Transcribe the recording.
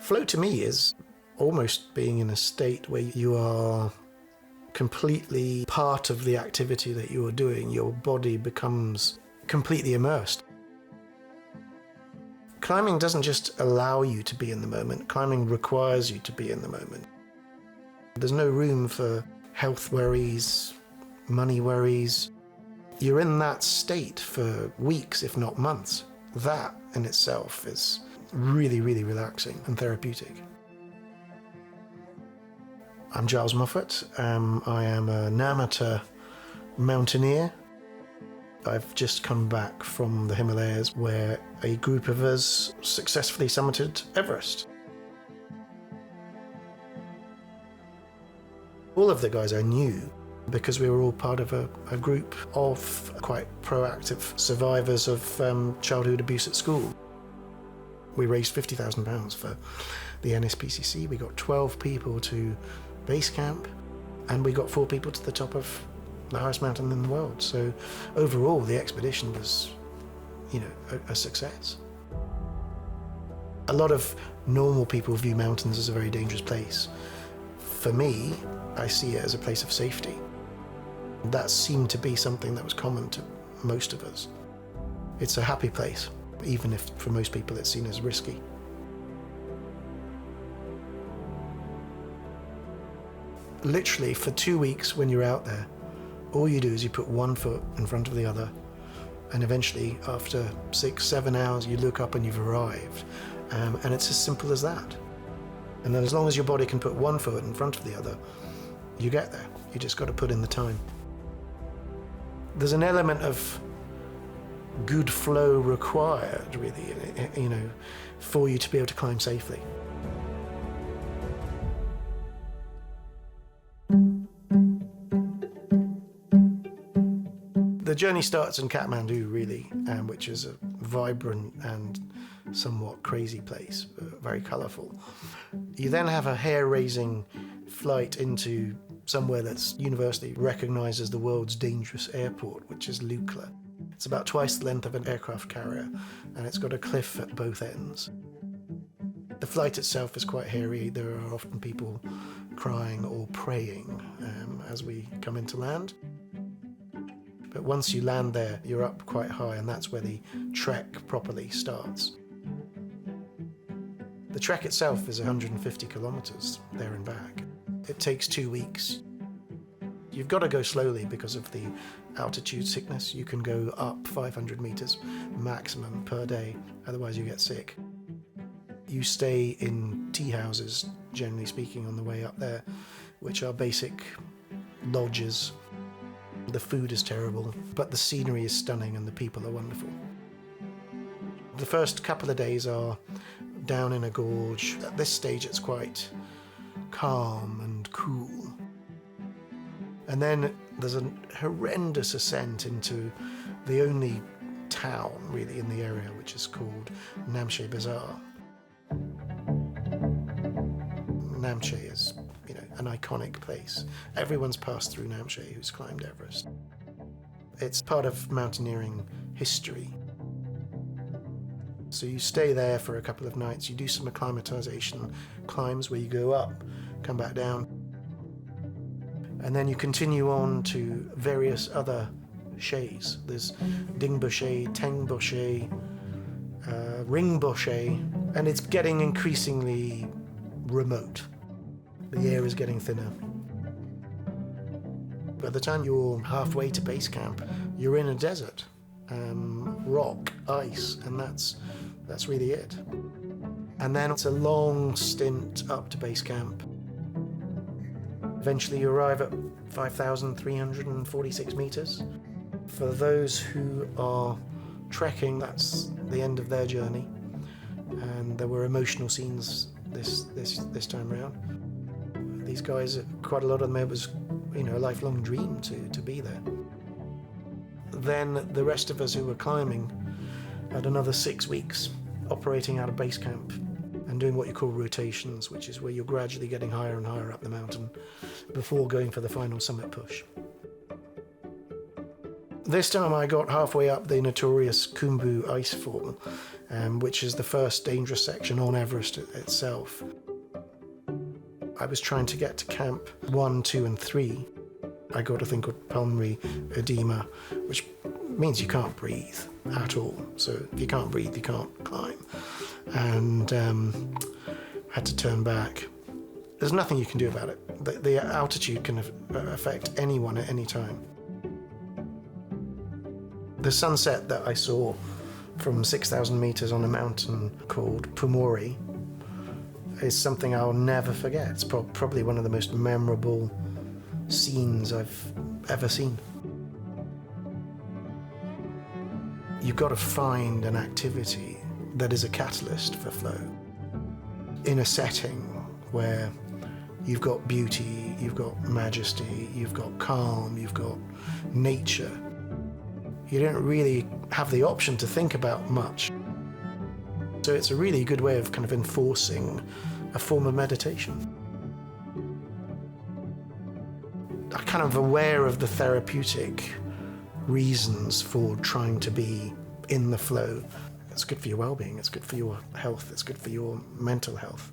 Flow to me is almost being in a state where you are completely part of the activity that you are doing. Your body becomes completely immersed. Climbing doesn't just allow you to be in the moment, climbing requires you to be in the moment. There's no room for health worries, money worries. You're in that state for weeks, if not months. That in itself is really, really relaxing and therapeutic. I'm Giles Moffat. I am an amateur mountaineer. I've just come back from the Himalayas where a group of us successfully summited Everest. All of the guys I knew because we were all part of a group of quite proactive survivors of childhood abuse at school. We raised £50,000 for the NSPCC. We got 12 people to base camp, and we got 4 people to the top of the highest mountain in the world. So overall, the expedition was, a success. A lot of normal people view mountains as a very dangerous place. For me, I see it as a place of safety. That seemed to be something that was common to most of us. It's a happy place, even if for most people it's seen as risky. Literally, for 2 weeks when you're out there, all you do is you put one foot in front of the other, and eventually, after 6-7 hours, you look up and you've arrived. And it's as simple as that. And then as long as your body can put one foot in front of the other, you get there. You just got to put in the time. There's an element of good flow required, really, for you to be able to climb safely. The journey starts in Kathmandu, really, which is a vibrant and somewhat crazy place, very colourful. You then have a hair-raising flight into somewhere that's universally recognised as the world's dangerous airport, which is Lukla. It's about twice the length of an aircraft carrier, and it's got a cliff at both ends. The flight itself is quite hairy. There are often people crying or praying as we come into land. But once you land there, you're up quite high, and that's where the trek properly starts. The trek itself is 150 kilometres there and back. It takes 2 weeks. You've got to go slowly because of the altitude sickness. You can go up 500 metres maximum per day, otherwise you get sick. You stay in tea houses, generally speaking, on the way up there, which are basic lodges. The food is terrible, but the scenery is stunning and the people are wonderful. The first couple of days are down in a gorge. At this stage it's quite calm and cool. And then there's a horrendous ascent into the only town really in the area, which is called Namche Bazaar. Namche is, an iconic place. Everyone's passed through Namche who's climbed Everest. It's part of mountaineering history. So you stay there for a couple of nights, you do some acclimatization climbs where you go up, come back down, and then you continue on to various other shés. There's Dingboshe, Tengboshe, Ringboshe, and it's getting increasingly remote. The air is getting thinner. By the time you're halfway to base camp, you're in a desert. Rock, ice, and that's really it. And then it's a long stint up to base camp. Eventually you arrive at 5,346 meters. For those who are trekking, that's the end of their journey. And there were emotional scenes this time around. These guys, quite a lot of them, it was a lifelong dream to be there. Then the rest of us who were climbing had another 6 weeks operating out of base camp and doing what you call rotations, which is where you're gradually getting higher and higher up the mountain before going for the final summit push. This time I got halfway up the notorious Khumbu icefall, which is the first dangerous section on Everest itself. I was trying to get to camp 1, 2, and 3. I got a thing called pulmonary edema, which means you can't breathe at all. So if you can't breathe, you can't climb. And had to turn back. There's nothing you can do about it. The altitude can affect anyone at any time. The sunset that I saw from 6,000 meters on a mountain called Pumori is something I'll never forget. It's probably one of the most memorable scenes I've ever seen. You've got to find an activity that is a catalyst for flow in a setting where you've got beauty, you've got majesty, you've got calm, you've got nature. You don't really have the option to think about much. So it's a really good way of kind of enforcing a form of meditation. I'm kind of aware of the therapeutic reasons for trying to be in the flow. It's good for your well-being, it's good for your health, it's good for your mental health.